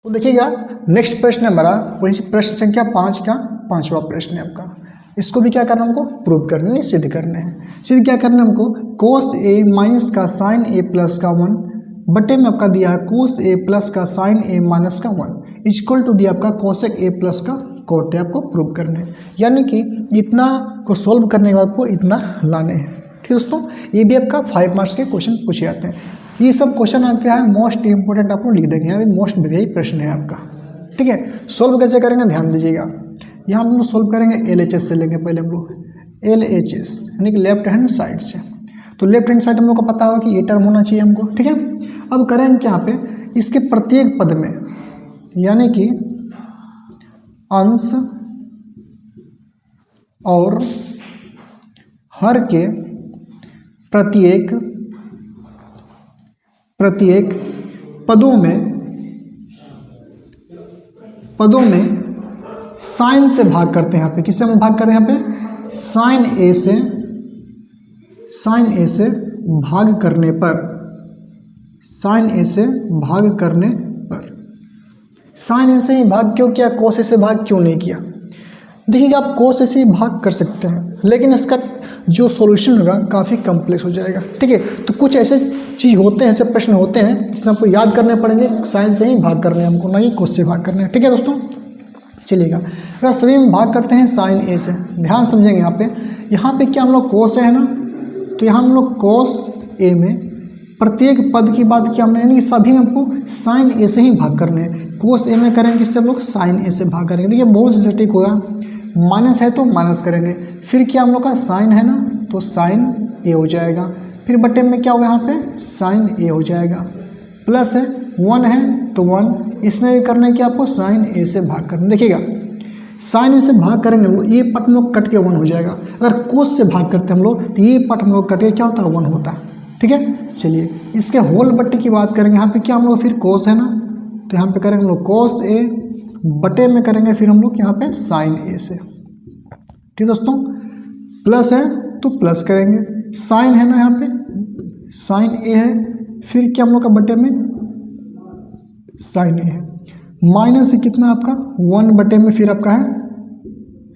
तो देखिएगा नेक्स्ट प्रश्न है हमारा वही प्रश्न संख्या 5 का 5वां प्रश्न है आपका। इसको भी क्या करना है हमको प्रूव करने है, सिद्ध करने हैं। सिद्ध क्या करना है हमको, कोस ए माइनस का साइन ए प्लस का 1 बटे में आपका दिया है कोस ए प्लस का साइन ए माइनस का 1 इक्वल टू दिया आपका कोसेक ए प्लस का कोट है, आपको प्रूव करने हैं। यानी कि इतना को सोल्व करने के बाद आपको इतना लाने हैं। ठीक है दोस्तों, ये भी आपका 5 मार्क्स के क्वेश्चन पूछे जाते हैं। ये सब क्वेश्चन आप क्या है मोस्ट इंपोर्टेंट आपको लिख देंगे, यहाँ मोस्ट यही प्रश्न है आपका। ठीक है, सोल्व कैसे करेंगे ध्यान दीजिएगा। यहाँ हम लोग सोल्व करेंगे LHS से लेंगे, पहले हम लोग LHS यानी कि लेफ्ट हैंड साइड से। तो लेफ्ट हैंड साइड हम लोग को पता होगा कि ये टर्म होना चाहिए हमको। ठीक है, अब करेंगे क्या पे इसके प्रत्येक पद में यानी कि अंश और हर के प्रत्येक पदों में साइन से भाग करते हैं। यहाँ पे किससे हम भाग करते हैं, यहाँ पे साइन ए से भाग करने पर साइन ए से ही भाग क्यों किया, कोस ए से भाग क्यों नहीं किया। देखिएगा आप कोस ए से ही भाग कर सकते हैं, लेकिन इसका जो सॉल्यूशन होगा काफ़ी कम्प्लेक्स हो जाएगा। ठीक है, तो कुछ ऐसे चीज़ होते हैं, ऐसे प्रश्न होते हैं जिसमें आपको याद करने पड़ेंगे, साइन से ही भाग करने हैं हमको, ना कि कोस से भाग करने हैं। ठीक है दोस्तों, चलिएगा अगर सभी में भाग करते हैं साइन ए से, ध्यान समझेंगे यहाँ पे क्या हम लोग कोस है ना, तो यहाँ हम लोग कोस ए में प्रत्येक पद की बात किया हमने, यानी सभी में हमको साइन ए से ही भाग करने हैं। कोस ए में करेंगे किससे हम लोग साइन ए से भाग करेंगे। देखिए बहुत से सटीक होगा, माइनस है तो माइनस करेंगे, फिर क्या हम लोग का साइन है ना तो साइन ए हो जाएगा, फिर बटे में क्या होगा यहाँ पे साइन ए हो जाएगा, प्लस है 1 है तो 1, इसमें भी करना है कि आपको साइन ए से भाग करना। देखिएगा साइन ए से भाग करेंगे हम लोग, ये पट हम लोग कट के 1 हो जाएगा। अगर कोस से भाग करते हैं हम लोग तो ये पट हम लोग कट के क्या होता है 1 होता है। ठीक है, चलिए इसके होल बट्टे की बात करेंगे। यहाँ पे क्या हम लोग फिर कोस है ना, तो यहाँ पे करेंगे हम लोग कोस ए बटे में करेंगे फिर हम लोग यहाँ पे साइन ए से। ठीक दोस्तों, प्लस है तो प्लस करेंगे, साइन है ना यहाँ पे साइन ए है, फिर क्या हम लोग का बटे में साइन ए है, माइनस है कितना आपका 1 बटे में फिर आपका है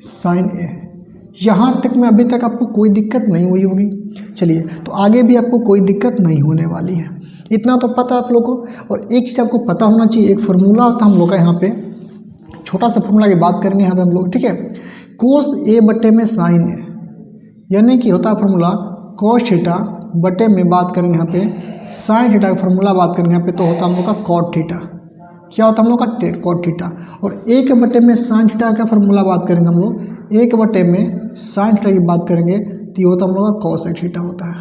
साइन ए है। यहाँ तक में अभी तक आपको कोई दिक्कत नहीं हुई होगी। चलिए तो आगे भी आपको कोई दिक्कत नहीं होने वाली है, इतना तो पता आप लोगों को। और एक चीज़ आपको पता होना चाहिए, एक फार्मूला होता है हम लोग का, यहाँ पे छोटा सा फार्मूला की बात करेंगे यहाँ पे हम लोग। ठीक है, कोस ए बटे में साइन ए यानी कि होता है फार्मूला कोस थीटा बटे में बात करेंगे यहाँ पे साइन थीटा का फार्मूला बात करेंगे यहाँ पे तो होता है हम लोग का कॉट थीटा। क्या होता है हम लोग का कॉट थीटा। और 1 बटे में साइन थीटा का फार्मूला बात करेंगे हम लोग, 1 बटे में साइन थीटा की बात करेंगे तो ये होता है हम लोग का कॉसेक थीटा होता है।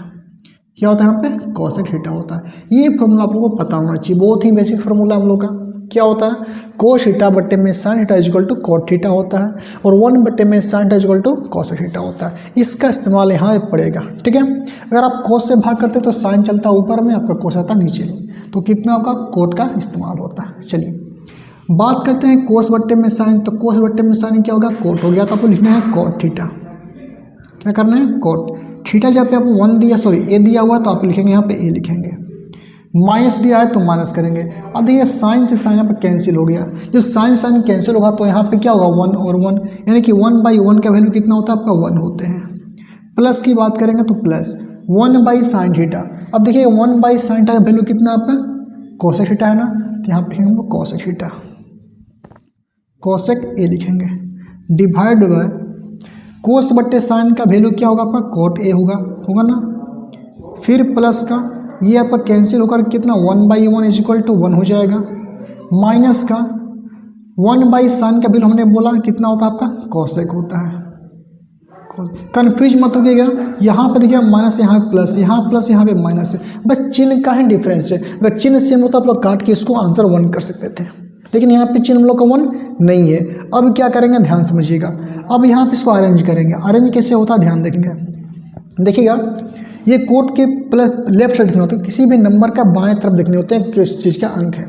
क्या होता है यहाँ पे कॉसेक थीटा होता है। ये फार्मूला आप लोगों को पता होना चाहिए, बहुत ही बेसिक फार्मूला हम लोग का। क्या होता है कोस थीटा बटे में sine theta equal to cot theta होता है, और 1 बटे में sine theta equal to cosec theta होता है। इसका इस्तेमाल यहाँ पड़ेगा। ठीक है, अगर आप कोस से भाग करते तो साइन चलता ऊपर में, आपका कोस आता नीचे में, तो कितना आपका कोट का इस्तेमाल होता है। चलिए बात करते हैं कोस बट्टे में साइन, तो कोस बट्टे में साइन क्या होगा कोट हो गया, तो आपको लिखना है कोट थीटा। क्या करना है कोट थीटा। जब पे आपको 1 दिया ए दिया हुआ तो आप लिखेंगे यहाँ पे ए लिखेंगे, माइनस दिया है तो माइनस करेंगे। अब देखिए साइन से साइन यहाँ पर कैंसिल हो गया, जब साइन कैंसिल होगा तो यहाँ पे क्या होगा 1 और 1 यानी कि 1/1 का वैल्यू कितना होता है आपका 1 होते हैं। प्लस की बात करेंगे तो प्लस 1/sin थीटा। अब देखिए 1/sin थीटा का वैल्यू कितना आपका कोसेक थीटा है ना, तो यहाँ पे लिखेंगे हम लोग कोसेक थीटा, कोसेक ए लिखेंगे, डिवाइड बाय कोस बट्टे साइन का वैल्यू क्या होगा आपका कोट ए होगा ना, फिर प्लस का ये आपका कैंसिल होकर कितना 1/1 इक्वल टू 1 हो जाएगा, माइनस का 1/sin का वैल्यू हमने बोला कितना होता है आपका कोसेक होता है। कन्फ्यूज मत होइएगा, यहाँ पे देखिए माइनस, यहाँ प्लस, यहाँ पे माइनस है, बस चिन्ह का ही डिफरेंस है। अगर चिन्ह सेम होता आप लोग काट के इसको आंसर 1 कर सकते थे, लेकिन यहाँ पे चिन्ह हम लोग का 1 नहीं है। अब क्या करेंगे ध्यान समझिएगा, अब यहाँ पे इसको अरेंज करेंगे। अरेंज कैसे होता है ध्यान देखेंगे, देखिएगा ये कोट के प्लस लेफ्ट साइड दिखने होते हैं, किसी भी नंबर का बाएं तरफ दिखने होते हैं किस चीज़ का अंक है,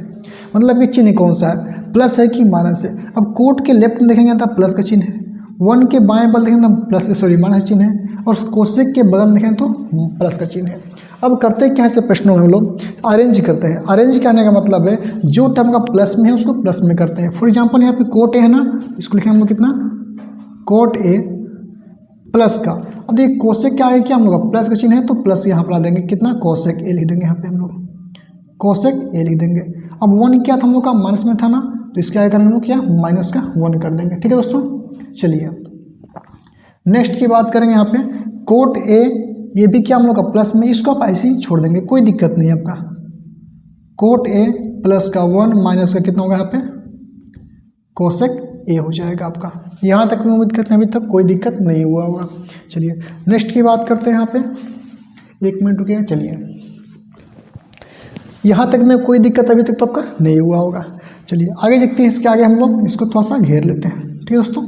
मतलब कि चिन्ह कौन सा है, प्लस है कि माइनस है। अब कोट के लेफ्ट में देखेंगे तो प्लस का चिन्ह है, 1 के बाएं बगल देखेंगे तो प्लस माइनस चिन्ह है, और कोसेक के बगल में देखें तो प्लस का चिन्ह है। अब करते क्या है ऐसे प्रश्नों में हम लोग अरेंज करते हैं। अरेंज करने का मतलब है जो टर्म का प्लस में है उसको प्लस में करते हैं। फॉर एग्जांपल यहाँ पे कोट ए है ना, इसको लिखेंगे हम लोग कितना, कोट ए प्लस का। अब देखिए कोसेक क्या है, क्या हम लोग प्लस का चिन्ह है तो प्लस यहाँ पर ला देंगे, कितना कोसेक ए लिख देंगे, यहाँ पे हम लोग कोसेक ए लिख देंगे। अब 1 क्या था हम लोग का, माइनस में था ना, तो इसका क्या करेंगे हम लोग, क्या माइनस का 1 कर देंगे। ठीक है दोस्तों, चलिए नेक्स्ट की बात करेंगे। यहाँ पे कोट ए, ये भी क्या हम लोग का प्लस में, इसको आप ऐसे ही छोड़ देंगे, कोई दिक्कत नहीं है आपका। कोट ए प्लस का 1 माइनस का कितना होगा यहाँ पे, कोसेक ए हो जाएगा आपका। यहाँ तक मैं उम्मीद करते हैं अभी तक कोई दिक्कत नहीं हुआ होगा। चलिए नेक्स्ट की बात करते हैं। यहाँ पे 1 मिनट रुकिए, चलिए यहाँ तक में कोई दिक्कत अभी तक तो आपका नहीं हुआ होगा। चलिए आगे देखते हैं, इसके आगे हम लोग इसको थोड़ा सा घेर लेते हैं। ठीक है दोस्तों,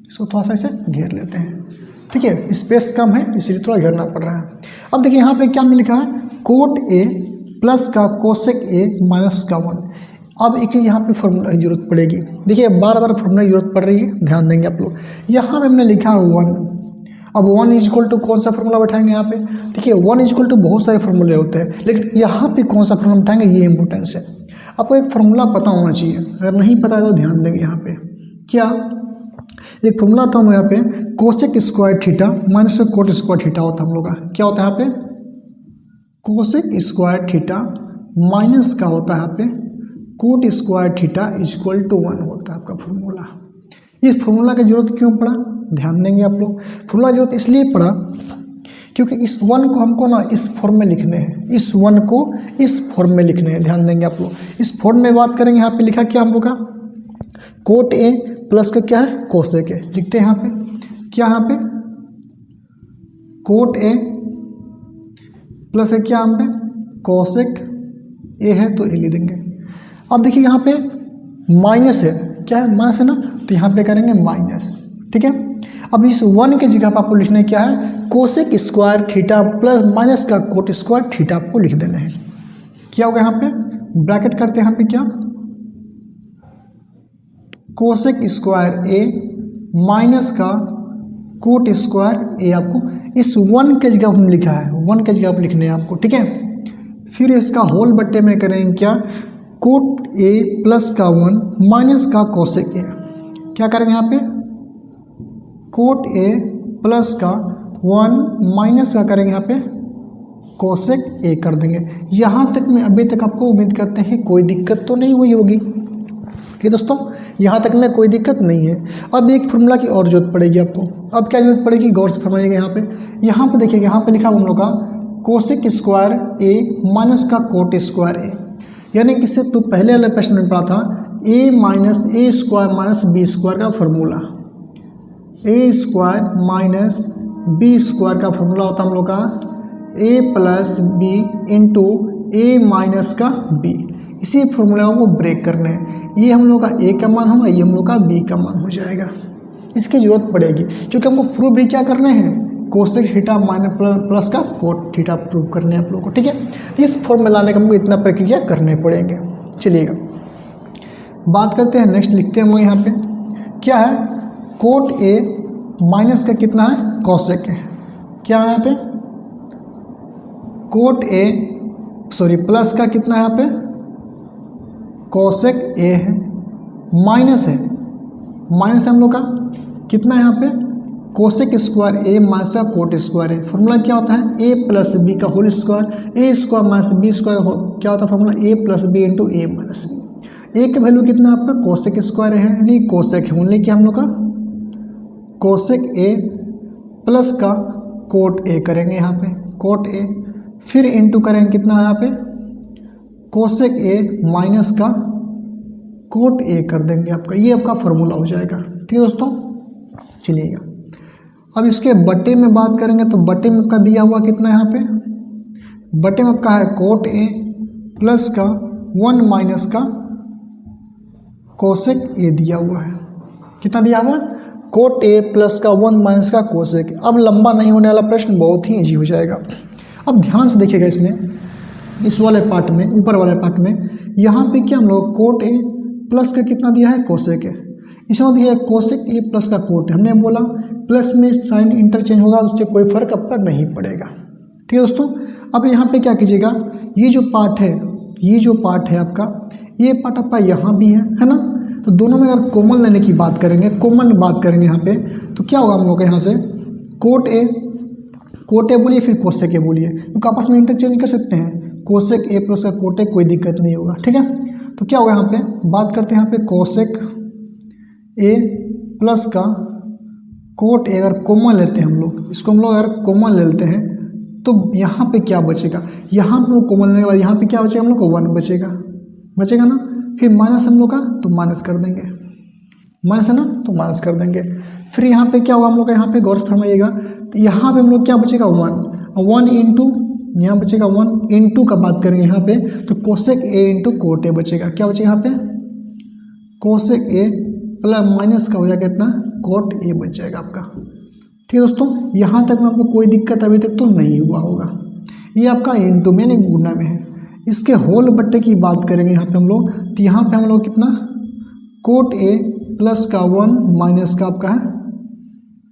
इसको थोड़ा सा ऐसे घेर लेते हैं। ठीक है, स्पेस कम है इसलिए थोड़ा घेरना पड़ रहा है। अब देखिए यहाँ पे क्या हमने लिखा है, कोट ए प्लस का कोसेक ए माइनस का 1। अब एक चीज़ यहाँ पे फॉर्मूला की जरूरत पड़ेगी। देखिए बार बार फॉर्मूला की जरूरत पड़ रही है, ध्यान देंगे आप लोग। यहाँ पे हमने लिखा 1, अब 1 इज इक्वल टू कौन सा फॉर्मूला बैठाएंगे यहाँ पे। देखिए 1 इज इक्वल टू बहुत सारे फॉर्मूले होते हैं, लेकिन यहाँ पे कौन सा फॉर्मूला बैठाएंगे ये इंपॉर्टेंस है। आपको एक फॉर्मूला पता होना चाहिए, अगर नहीं पता है तो ध्यान देंगे। यहाँ पे क्या एक फॉर्मूला था हम यहाँ पे, cosec square theta minus cot square theta होता है हम लोग का। क्या होता है यहाँ पे, कोसेक स्क्वायर थीटा माइनस का होता है यहाँ पे cot square theta equal to 1 होता है आपका फॉर्मूला। इस फॉर्मूला की जरूरत क्यों पड़ा, ध्यान देंगे आप लोग। फॉर्मूला की जरूरत इसलिए पड़ा क्योंकि इस 1 को हमको ना इस फॉर्म में लिखने हैं, इस 1 को इस फॉर्म में लिखने हैं। ध्यान देंगे आप लोग। इस फॉर्म में बात करेंगे, यहाँ पे लिखा क्या हम लोग का, कोट ए प्लस का क्या है, कोसेक ए। लिखते हैं यहाँ पे क्या, यहाँ पे कोट ए प्लस है क्या, यहाँ पे कोसेक ए है तो ए लिख देंगे। अब देखिए यहाँ पे माइनस है, क्या है माइनस है ना, तो यहाँ पे करेंगे माइनस। ठीक है, अब इस 1 के जगह पर आपको लिखना है क्या है, cosec square theta plus minus का कोट स्क्वायर थीटा आपको लिख देना है। क्या होगा यहाँ पे, ब्रैकेट करते हैं यहाँ पे क्या, कोसेक स्क्वायर ए माइनस का कोट स्क्वायर ए। आपको इस 1 के जगह हमने लिखा है, 1 के जगह आप लिखने हैं आपको। ठीक है, फिर इसका होल बट्टे में करेंगे क्या, कोट ए प्लस का 1 माइनस का कोसेक ए। क्या करेंगे यहाँ पे, कोट ए प्लस का 1 माइनस का करेंगे यहाँ पे कोसेक ए कर देंगे। यहाँ तक में अभी तक आपको उम्मीद करते हैं कोई दिक्कत तो नहीं हुई होगी। ठीक है दोस्तों, यहाँ तक में कोई दिक्कत नहीं है। अब एक फॉर्मूला की और जरूरत पड़ेगी आपको। अब क्या जरूरत पड़ेगी, गौर से फरमाइएगा। यहाँ पे देखिएगा, यहाँ पे लिखा हम लोग का कोसेक स्क्वायर ए माइनस का कोट स्क्वायर ए, यानी कि इससे तो पहले वाले प्रश्न में पढ़ा था ए माइनस ए स्क्वायर माइनस बी स्क्वायर का फॉर्मूला। ए स्क्वायर माइनस बी स्क्वायर का फॉर्मूला होता है हम लोग का ए प्लस बी इंटू ए माइनस का बी। इसी फॉर्मूला को ब्रेक करना है। ये हम लोग का ए का मान होगा, ये हम लोग का बी का मान हो जाएगा। इसकी जरूरत पड़ेगी क्योंकि हमको प्रूफ भी क्या करने हैं, कोसेक थीटा माइनस प्लस का कोट थीटा प्रूव करने हैं आप लोगों को। ठीक है, इस फॉर्म में लाने का हमको इतना प्रक्रिया करने पड़ेंगे। चलिएगा बात करते हैं, नेक्स्ट लिखते हैं हम लोग यहाँ पे क्या है, कोट ए माइनस का कितना है, कोसेक है। क्या है यहाँ पे, कोट ए सॉरी प्लस का कितना है यहाँ पे, कोसेक ए है, माइनस है, माइनस हम लोग का कितना है यहाँ पे, कोसेक स्क्वायर ए माइनस का कोट स्क्वायर है। फॉर्मूला क्या होता है, ए प्लस बी का होल स्क्वायर, ए स्क्वायर माइनस बी स्क्वायर क्या होता है फॉर्मूला, ए प्लस बी इंटू ए माइनस बी। ए का वैल्यू कितना है आपका, कोसेक स्क्वायर है, यानी कोसेक है ओनली क्या हम लोग का कोसेक ए प्लस का कोट ए करेंगे यहाँ पे, कोट ए, फिर इंटू करेंगे कितना है यहाँ पे, कोसेक ए माइनस का कोट ए कर देंगे आपका। ये आपका फॉर्मूला हो जाएगा। ठीक है दोस्तों, चलिएगा अब इसके बट्टे में बात करेंगे तो बट्टे में आपका दिया हुआ कितना है यहाँ पे, बट्टे में आपका है कोट ए प्लस का 1 माइनस का कोसेक ए दिया हुआ है। कितना दिया हुआ, कोट ए प्लस का 1 माइनस का कोसेक। अब लंबा नहीं होने वाला प्रश्न बहुत ही ईजी हो जाएगा। अब ध्यान से देखिएगा, इसमें इस वाले पार्ट में, ऊपर वाले पार्ट में यहाँ पे क्या हम लोग कोट ए प्लस का कितना दिया है, कोसेक है। इसमें दिया है कोसेक ए प्लस का कोट है। हमने बोला प्लस में साइन इंटरचेंज होगा, उससे कोई फर्क आपका नहीं पड़ेगा। ठीक है दोस्तों, अब यहाँ पे क्या कीजिएगा, ये जो पार्ट है आपका, ये पार्ट आपका यहाँ भी है ना। तो दोनों में अगर कॉमन लेने की बात करेंगे, कॉमन बात करेंगे यहाँ पे, तो क्या होगा हम लोग का यहाँ से कोट ए बोलिए, फिर कोसेक ए बोलिए, क्योंकि आपस में इंटरचेंज कर सकते हैं। कोसेक ए प्लस का कोट ए, कोई दिक्कत नहीं होगा, ठीक है। तो क्या होगा यहाँ पे, बात करते हैं यहाँ पे कोसेक ए प्लस का कोट ए, अगर कॉमन लेते हैं हम लोग, इसको हम लोग अगर कॉमन लेते हैं तो यहाँ पे क्या बचेगा, यहाँ पे कॉमन लेने के बाद यहाँ पे क्या बचेगा हम लोग को 1 बचेगा ना। फिर माइनस हम लोग का, तो माइनस कर देंगे, माइनस है ना, तो माइनस कर देंगे। फिर यहाँ पे क्या होगा हम लोग का, यहाँ पे गौर से फरमाइएगा, तो यहाँ पे हम लोग क्या बचेगा 1 इंटू, यहाँ बचेगा 1 इंटू का बात करेंगे यहाँ पे, तो cosec A into cot A बचेगा। क्या बचेगा यहाँ पे, कोसेक ए प्लस माइनस का हो जाएगा इतना, कोट ए बच जाएगा आपका। ठीक है दोस्तों, यहाँ तक में आपको कोई दिक्कत अभी तक तो नहीं हुआ होगा। ये आपका इंटू में नहीं गुना में है। इसके होल बट्टे की बात करेंगे यहाँ पे हम लोग, तो यहाँ पे हम लोग कितना, कोट ए प्लस का 1 माइनस का आपका है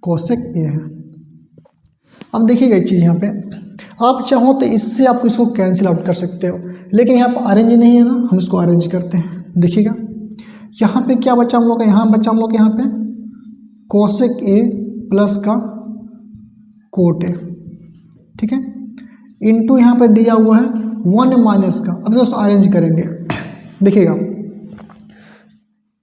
कोसेक ए है। अब देखिएगा एक चीज़ यहाँ पे, आप चाहो तो इससे आप इसको कैंसिल आउट कर सकते हो, लेकिन यहाँ पर अरेंज नहीं है ना, हम इसको अरेंज करते हैं। देखिएगा यहाँ पे क्या बचा हम लोग का, यहाँ बचा हम लोग यहाँ पे कोसेक ए प्लस का कोट ए, ठीक है, इंटू यहाँ पे दिया हुआ है 1 माइनस का। अब दोस्तों अरेंज करेंगे, देखिएगा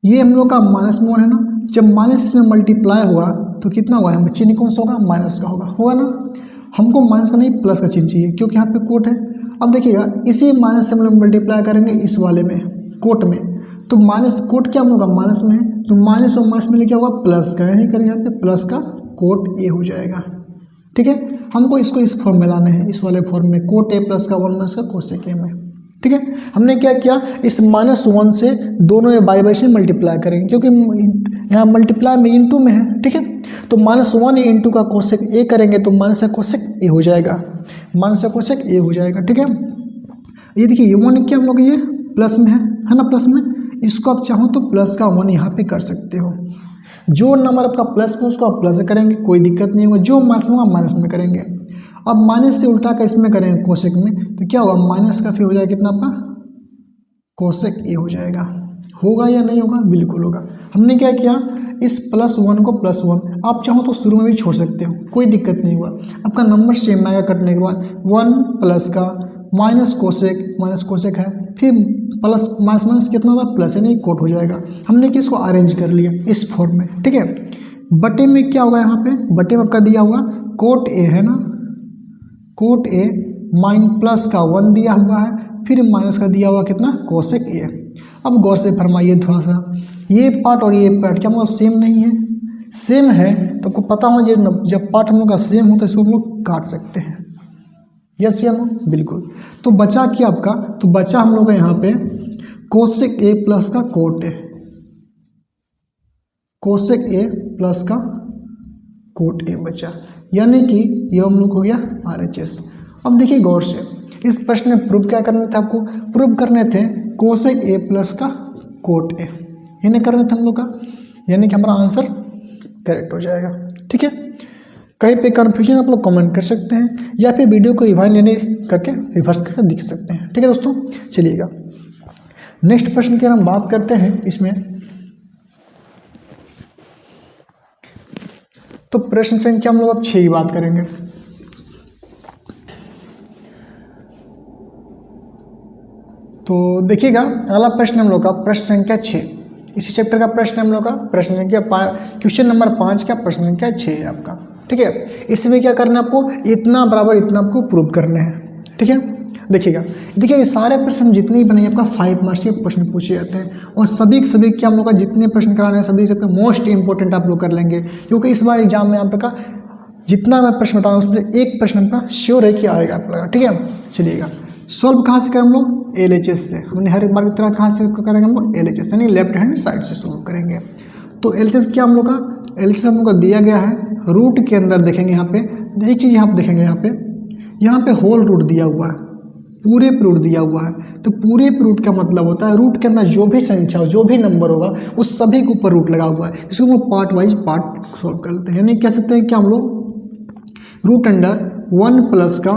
ये हम लोग का माइनस में 1 है ना, जब माइनस इसमें मल्टीप्लाई हुआ तो कितना हुआ है, चिन्ह कौन सा होगा, माइनस का होगा ना। हमको माइनस का नहीं प्लस का चिन्ह चाहिए, क्योंकि यहाँ पे कोट है। अब देखिएगा इसी माइनस से हम लोग मल्टीप्लाई करेंगे इस वाले में, कोट में, तो माइनस कोट क्या हम लोग का माइनस में है, तो माइनस और माइनस में क्या होगा, प्लस का, यही करेंगे यहाँ पे प्लस का कोट ए हो जाएगा। ठीक है, हमको इसको इस फॉर्म में लाना है, इस वाले फॉर्म में, कोट ए प्लस का 1 माइनस का कोसेक ए में। ठीक है, हमने क्या किया, इस -1 से दोनों ये बाई से मल्टीप्लाई करेंगे, क्योंकि यहाँ मल्टीप्लाई में इंटू में है। ठीक है, तो -1 इंटू का कोसेक ए करेंगे तो माइनस का कोसेक ए हो जाएगा, माइनस का कोसेक ए हो जाएगा। ठीक है, ये देखिए ये 1 क्या हम लोग ये प्लस में है ना, प्लस में, इसको आप चाहो तो प्लस का 1 यहाँ पे कर सकते हो। जो नंबर आपका प्लस में उसको आप प्लस से करेंगे, कोई दिक्कत नहीं होगा, जो माइनस में होगा माइनस में करेंगे। अब माइनस से उल्टा का इसमें करेंगे कोसेक में, तो क्या होगा, माइनस का फिर हो जाएगा कितना आपका, कोसेक ए हो जाएगा। होगा या नहीं होगा, बिल्कुल होगा। हमने क्या किया, इस +1 को +1 आप चाहो तो शुरू में भी छोड़ सकते हो, कोई दिक्कत नहीं हुआ। आपका नंबर सेम आएगा कटने के बाद, 1 प्लस का माइनस कोसेक है, फिर प्लस माइनस कितना होगा, प्लस है नहीं, कोट हो जाएगा। हमने कि इसको अरेंज कर लिया इस फॉर्म में। ठीक है, बटे में क्या होगा, यहाँ पे बटे में आपका दिया हुआ कोट ए है ना, कोट ए माइन प्लस का 1 दिया हुआ है, फिर माइनस का दिया हुआ कितना, कोसेक ए। अब गौर से फरमाइए थोड़ा सा, ये पार्ट और ये पार्ट क्या हम लोग सेम नहीं है, सेम है तो आपको पता होना, जब पार्ट हम लोग का सेम हो तो इसको हम लोग काट सकते हैं। यस या नो, बिल्कुल। तो बचा क्या आपका, तो बचा हम लोग का यहाँ पे कोसेक ए प्लस का cot A, cosec A plus का कोट ए बचा, यानी कि ये हम लोग हो गया RHS। अब देखिए गौर से, इस प्रश्न में प्रूव क्या करने थे आपको, प्रूव करने थे कोसेक ए प्लस का कोट ए, ये नहीं करना था हम लोग का, यानी कि हमारा आंसर करेक्ट हो जाएगा। ठीक है, कहीं पे कन्फ्यूजन आप लोग कमेंट कर सकते हैं, या फिर वीडियो को रिवाइंड लेने करके रिवर्स करके दिख सकते हैं। ठीक है दोस्तों, चलिएगा नेक्स्ट प्रश्न की हम बात करते हैं इसमें। तो प्रश्न संख्या हम लोग अब 6 की बात करेंगे। तो देखिएगा अगला प्रश्न हम लोग का प्रश्न संख्या 6, इसी चैप्टर का प्रश्न हम लोग का प्रश्न संख्या क्वेश्चन नंबर 5 का प्रश्न संख्या 6 है आपका। ठीक है, इसमें क्या करना है आपको, इतना बराबर इतना आपको प्रूव करने हैं। ठीक है, देखिएगा, देखिए ये सारे प्रश्न जितने ही बने आपका 5 मार्क्स के प्रश्न पूछे जाते हैं, और सभी क्या हम लोग का जितने प्रश्न कराने हैं सभी सबके मोस्ट इंपॉर्टेंट आप लोग कर लेंगे, क्योंकि इस बार एग्जाम में आप लोग का जितना मैं प्रश्न बता रहा हूँ उसमें एक प्रश्न आपका श्योर है कि आएगा आप लोग। ठीक है, चलिएगा सॉल्व कहाँ से करें हम लोग, LHS से। हमने हर एक बार की तरह कहाँ से करेंगे हम लोग, LHS यानी लेफ्ट हैंड साइड से सॉल्व करेंगे। तो LHS क्या हम लोग का, LHS हम लोग का दिया गया है, रूट के अंदर देखेंगे यहाँ पे एक चीज़, यहाँ पे देखेंगे यहाँ पे होल रूट दिया हुआ है, पूरे पे रूट दिया हुआ है। तो पूरे पे रूट का मतलब होता है रूट के अंदर जो भी संख्या हो, जो भी नंबर होगा उस सभी के ऊपर रूट लगा हुआ है। इसको हम लोग पार्ट वाइज पार्ट सॉल्व कर लेते हैं, यानी कह सकते हैं कि हम लोग रूट अंडर 1 प्लस का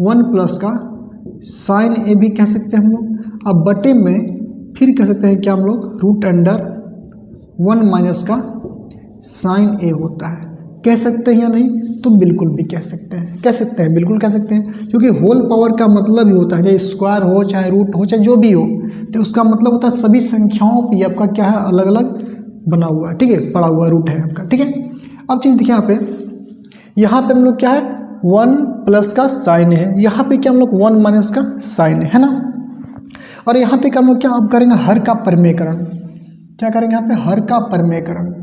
1 प्लस का साइन ए भी कह सकते हैं हम लोग। अब बटे में फिर कह सकते हैं क्या हम लोग, रूट अंडर 1 माइनस का साइन ए होता है। कह सकते हैं या नहीं, तो बिल्कुल भी कह सकते हैं, कह सकते हैं, बिल्कुल कह सकते हैं, क्योंकि होल पावर का मतलब ही होता है, चाहे स्क्वायर हो चाहे रूट हो चाहे जो भी हो, तो उसका मतलब होता है सभी संख्याओं पे आपका क्या है, अलग अलग बना हुआ है, ठीक है, पड़ा हुआ रूट है आपका, ठीक है। अब चीज़ देखिए यहाँ पे हम लोग क्या है, 1 प्लस का साइन है, यहाँ पे क्या हम लोग 1 माइनस का साइन है ना। और यहाँ पे क्या हम लोग क्या अब करेंगे, हर का परमेयकरण। क्या करेंगे यहाँ पे, हर का परमेयकरण,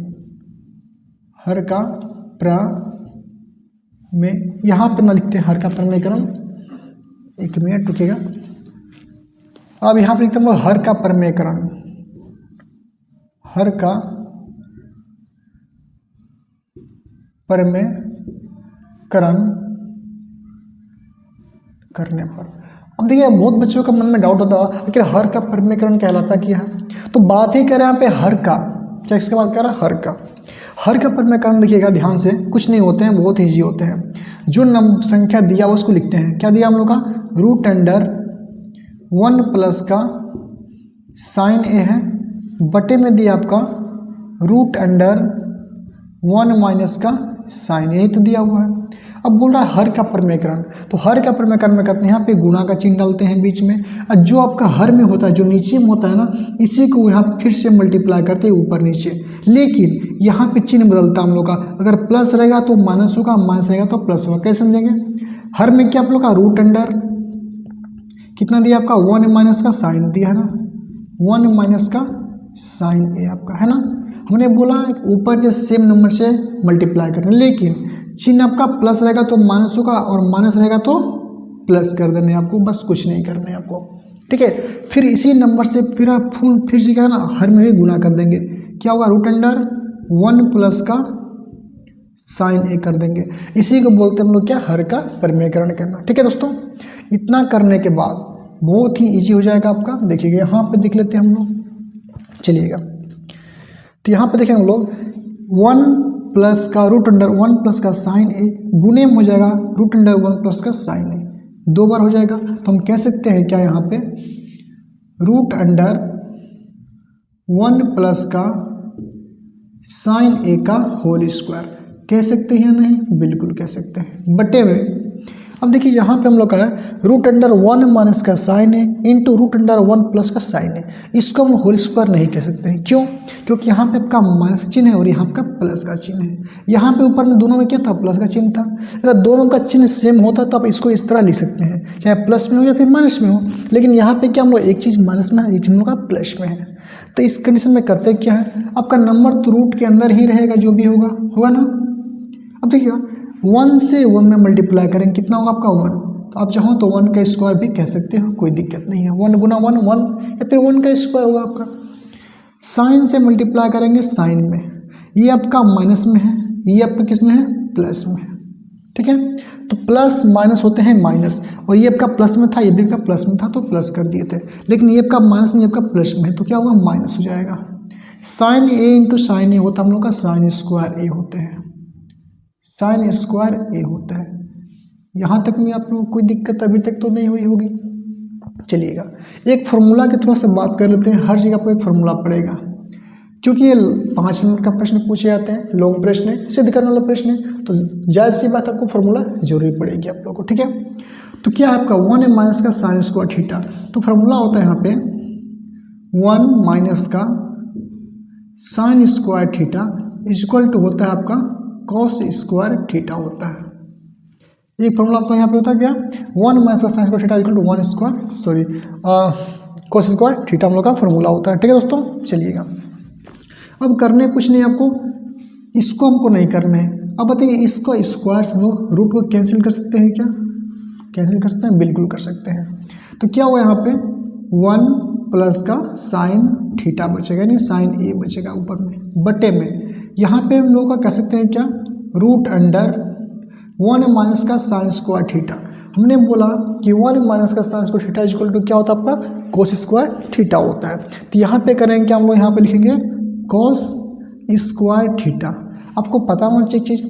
हर का में यहाँ पे ना लिखते हैं हर का परमेयकरण, एक मिनट रुकिएगा। अब यहाँ पे लिखते हैं हर का परमेयकरण, हर का परमेयकरण करने पर। अब देखिए बहुत बच्चों का मन में डाउट होता है कि हर का परमेयकरण कहलाता क्या है, तो बात ही कर रहे हैं यहाँ पे हर का, क्या इसके बाद कह रहा है हर का। हर का परमेयकरण देखिएगा ध्यान से, कुछ नहीं होते हैं, बहुत ईजी होते हैं। जो संख्या दिया हुआ उसको लिखते हैं, क्या दिया हम लोग का, रूट अंडर 1 प्लस का साइन ए है, बटे में दिया आपका रूट अंडर 1 माइनस का साइन ए तो दिया हुआ है। अब बोल रहा है हर का परमेयकरण, तो हर का परमेयकरण में करते हैं यहाँ पे गुणा का चिन्ह डालते हैं बीच में, और जो आपका हर में होता है, जो नीचे में होता है ना, इसी को यहाँ फिर से मल्टीप्लाई करते हैं ऊपर नीचे। लेकिन यहाँ पे चिन्ह बदलता हम लोग का, अगर प्लस रहेगा तो माइनस होगा, माइनस रहेगा तो प्लस होगा। कैसे समझेंगे, हर में क्या आप लोग का रूट अंडर कितना दिया आपका, 1 माइनस का साइन दिया है ना, 1 माइनस का साइन ए आपका है ना। हमने बोला ऊपर के सेम नंबर से मल्टीप्लाई करना, लेकिन चिन्ह आपका प्लस रहेगा तो माइनस होगा, और माइनस रहेगा तो प्लस कर देने आपको, बस कुछ नहीं करना है आपको, ठीक है। फिर इसी नंबर से फिर आप फिर से क्या है ना, हर में भी गुना कर देंगे, क्या होगा, रूट अंडर 1 प्लस का साइन ए कर देंगे। इसी को बोलते हैं हम लोग क्या, हर का परमेयकरण करना, ठीक है दोस्तों। इतना करने के बाद बहुत ही ईजी हो जाएगा आपका। देखिएगा यहाँ पे देख लेते हैं हम लोग, चलिएगा, तो यहाँ पे देखें हम लोग 1 प्लस का रूट अंडर 1 प्लस का साइन ए गुणे में हो जाएगा रूट अंडर 1 प्लस का साइन ए, 2 बार हो जाएगा। तो हम कह सकते हैं क्या यहाँ पे, रूट अंडर 1 प्लस का साइन ए का होल स्क्वायर, कह सकते हैं या नहीं, बिल्कुल कह सकते हैं, बटे में। अब देखिए यहाँ पे हम लोग का है रूट अंडर 1 माइनस का साइन है इंटू रूट अंडर 1 प्लस का साइन है, इसको हम होल स्क्वायर नहीं कह सकते हैं। क्यों, क्योंकि यहाँ पे आपका माइनस चिन्ह है और यहाँ का प्लस का चिन्ह है। यहाँ पे ऊपर में दोनों में क्या था, प्लस का चिन्ह था। अगर दोनों का चिन्ह सेम होता तो आप इसको इस तरह लिख सकते हैं, चाहे प्लस में हो या फिर माइनस में हो। लेकिन यहाँ पे क्या हम लोग एक चीज़ माइनस में है, एक हम लोग का प्लस में है। तो इस कंडीशन में करते क्या है, आपका नंबर तो रूट के अंदर ही रहेगा, जो भी होगा ना। अब देखिए 1 से 1 में मल्टीप्लाई करेंगे, कितना होगा आपका 1, तो आप चाहो तो 1 का स्क्वायर भी कह सकते हो, कोई दिक्कत नहीं है। 1 गुना 1 1, या फिर 1 का स्क्वायर होगा आपका। साइन से मल्टीप्लाई करेंगे साइन में, ये आपका माइनस में है, ये आपका किस में है, प्लस में है, ठीक है। तो प्लस माइनस होते हैं माइनस, और ये आपका प्लस में था, ये भी आपका प्लस में था तो प्लस कर दिए थे। लेकिन ये आपका माइनस में, ये आपका प्लस में है, तो क्या होगा, माइनस हो जाएगा। साइन ए इंटू साइन ए होता है हम लोग का साइन स्क्वायर ए होते हैं, साइन स्क्वायर ए होता है। यहाँ तक में आप लोगों को कोई दिक्कत अभी तक तो नहीं हुई होगी। चलिएगा एक फार्मूला के थोड़ा सा बात कर लेते हैं। हर जगह आपको एक फार्मूला पड़ेगा, क्योंकि ये 5 नंबर का प्रश्न पूछे जाते हैं, लॉन्ग प्रश्न है, सिद्ध करने वाला प्रश्न है, तो जायज़ सी बात आपको फार्मूला जरूरी पड़ेगी आप लोगों को, ठीक है। तो क्या है आपका 1 माइनस का साइन स्क्वायर थीटा, तो फार्मूला होता है यहाँ पे 1 माइनस का sine square theta equal to होता है आपका कॉस स्क्वायर थीटा होता है। ये फॉर्मूला आपका यहाँ पे होता है क्या, 1 माइनस का sine square theta equal to 1 square sorry cos square theta हम लोग का फॉर्मूला होता है, ठीक है दोस्तों। चलिएगा अब करने कुछ नहीं आपको, इसको हमको नहीं करना है। अब बताइए इसको स्क्वायर से हम लोग रूट को कैंसिल कर सकते हैं क्या, कैंसिल कर सकते हैं, बिल्कुल कर सकते हैं। तो क्या हुआ यहाँ पे 1 प्लस का साइन थीटा बचेगा, यानी साइन ए बचेगा ऊपर में, बटे में यहाँ पे हम लोग का कह सकते हैं क्या, रूट अंडर 1 माइनस का साइन स्क्वायर थीटा। हमने बोला कि 1 माइनस का sine square theta equal to क्या होता है आपका, कोस स्क्वायर थीटा होता है। तो यहाँ पे करेंगे क्या हम लोग, यहाँ पे लिखेंगे कोस स्क्वायर थीटा। आपको पता होना चाहिए चीज़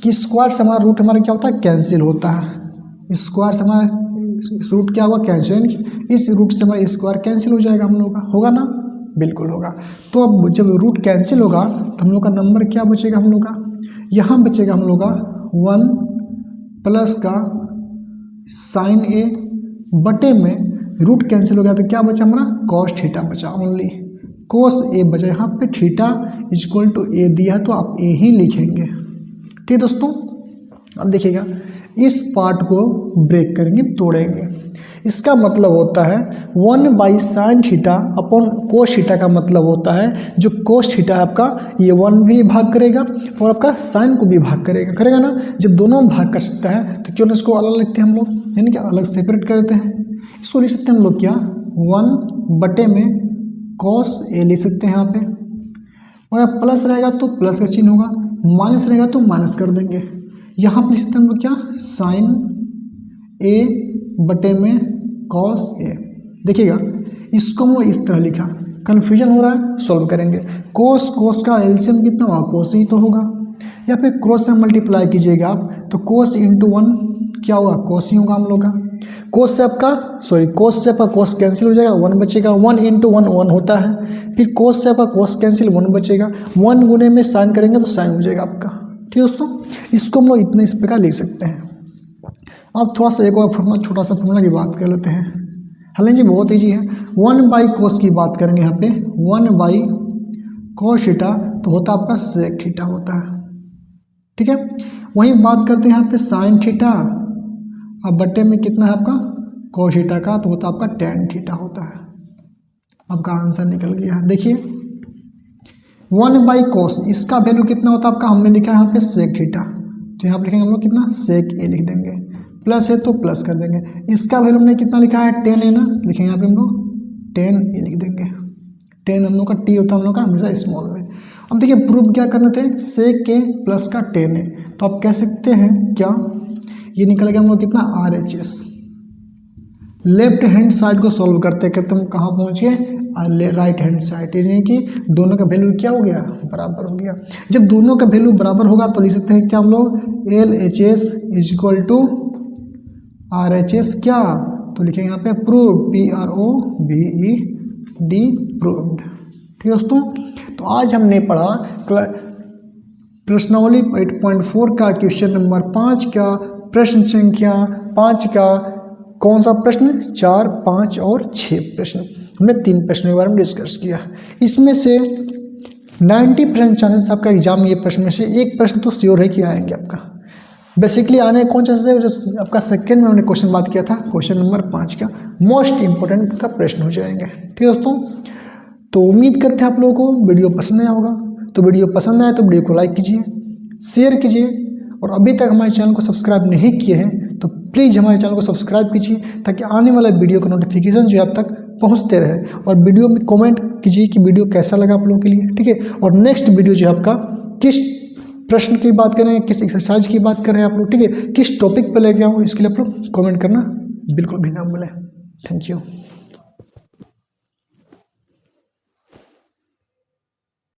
कि स्क्वायर से हमारा रूट हमारा क्या होता है, कैंसिल होता है, स्क्वायर से हमारा रूट क्या हुआ, कैंसिल, इस रूट से हमारा स्क्वायर कैंसिल हो जाएगा हम लोग का, होगा ना, बिल्कुल होगा। तो अब जब रूट कैंसिल होगा तो हम लोग का नंबर क्या बचेगा हम लोग का, यहाँ बचेगा हम लोग का 1 प्लस का साइन ए बटे में रूट कैंसिल हो गया तो क्या बचा हमारा, कॉस थीटा बचा, ओनली कोस ए बचा। यहाँ पे थीटा इक्वल टू ए दिया है तो आप ए ही लिखेंगे। ठीक है दोस्तों, अब देखिएगा इस पार्ट को ब्रेक करेंगे, तोड़ेंगे। इसका मतलब होता है 1/sin theta upon cos theta का मतलब होता है जो कोस थीटा है आपका ये 1 भी भाग करेगा और आपका साइन को भी भाग करेगा ना। जब दोनों भाग कर सकता है तो क्यों ना इसको अलग लिखते हैं हम लोग, यानी कि अलग सेपरेट करते हैं। इसको लिख सकते हैं हम लोग क्या, 1 में कॉस ए लिख सकते हैं यहाँ पे, और प्लस रहेगा तो प्लस का चिन्ह होगा, माइनस रहेगा तो माइनस कर देंगे। यहाँ पे लिख सकते हैं हम लोग क्या, साइन ए बटे में कॉस ए। देखिएगा इसको हम इस तरह लिखा, कन्फ्यूजन हो रहा है, सॉल्व करेंगे। कोस का एलसीएम कितना होगा, कोस ही तो होगा, या फिर क्रॉस से मल्टीप्लाई कीजिएगा आप तो कोस इंटू 1 क्या होगा, कोस ही होगा हम लोग का। कोस से आपका कोस कैंसिल हो जाएगा, 1 बचेगा, 1 इंटू 1 1 होता है। फिर कोस से आपका कोस कैंसिल 1 बचेगा, 1 गुने में साइन करेंगे तो साइन हो जाएगा आपका। ठीक है दोस्तों, इसको हम लोग इतने इस प्रकार लिख सकते हैं। अब थोड़ा सा एक और फॉर्मूला, छोटा सा फॉर्मूला की बात कर लेते हैं, हालांकि बहुत ईजी है। 1/cos की बात करेंगे यहाँ पे, 1/cos थीटा तो होता है आपका सेक थीटा होता है। ठीक है, वहीं बात करते हैं यहाँ पे साइन थीटा, अब बटे में कितना है आपका cos थीटा का तो होता है आपका tan थीटा होता है। आपका आंसर निकल गया है। देखिए 1/cos इसका वैल्यू कितना होता है आपका, हमने लिखा है यहाँ पे सेक थीटा, तो यहाँ पे लिखेंगे हम लोग कितना, सेक ए लिख देंगे, प्लस है तो प्लस कर देंगे। इसका वैल्यू हमने कितना लिखा है, tan ए ना, लिखेंगे यहाँ पे हम लोग tan ए लिख देंगे। tan हम लोग का टी होता है हम लोग का हमेशा स्मॉल में। अब देखिए प्रूफ क्या करने थे, सेक ए प्लस का tan ए, तो आप कह सकते हैं क्या, ये निकलेगा हम लोग कितना, RHS। लेफ्ट हैंड साइड को सॉल्व करते करते हम कहाँ पहुँच गए, राइट हैंड साइड, यानी कि दोनों का वैल्यू क्या हो गया, बराबर हो गया। जब दोनों का वैल्यू बराबर होगा तो लिख सकते हैं क्या हम लोग, LHS इक्वल टू RHS क्या, तो लिखेंगे यहाँ पे प्रूव्ड, PROVED प्रूव्ड। ठीक है दोस्तों, तो आज हमने पढ़ा प्रश्नावली 8.4 का क्वेश्चन नंबर 5 का प्रश्न संख्या 5 का कौन सा प्रश्न, 4, 5 और 6 प्रश्न। हमने 3 प्रश्नों के बारे में डिस्कस किया। इसमें से 90% चांसेस आपका एग्जाम ये प्रश्न में से एक प्रश्न तो श्योर है कि आएंगे आपका। बेसिकली आने कौन चांसेस है, जो आपका सेकंड में हमने क्वेश्चन बात किया था, क्वेश्चन नंबर 5 का मोस्ट इंपॉर्टेंट का प्रश्न हो जाएंगे। ठीक है दोस्तों, तो उम्मीद करते हैं आप लोगों को वीडियो पसंद आया होगा। तो वीडियो पसंद आए तो वीडियो को लाइक कीजिए, शेयर कीजिए, और अभी तक हमारे चैनल को सब्सक्राइब नहीं किए हैं तो प्लीज़ हमारे चैनल को सब्सक्राइब कीजिए, ताकि आने वाला वीडियो का नोटिफिकेशन जो है आप तक पहुंचते रहे। और वीडियो में कमेंट कीजिए कि वीडियो कैसा लगा आप लोगों के लिए। ठीक है, और नेक्स्ट वीडियो जो है आपका किस प्रश्न की बात कर रहे हैं, किस एक्सरसाइज की बात कर रहे हैं आप लोग, ठीक है, किस टॉपिक पर लेके आऊँ, इसके लिए आप लोग कमेंट करना बिल्कुल भी ना भूलें। Thank you.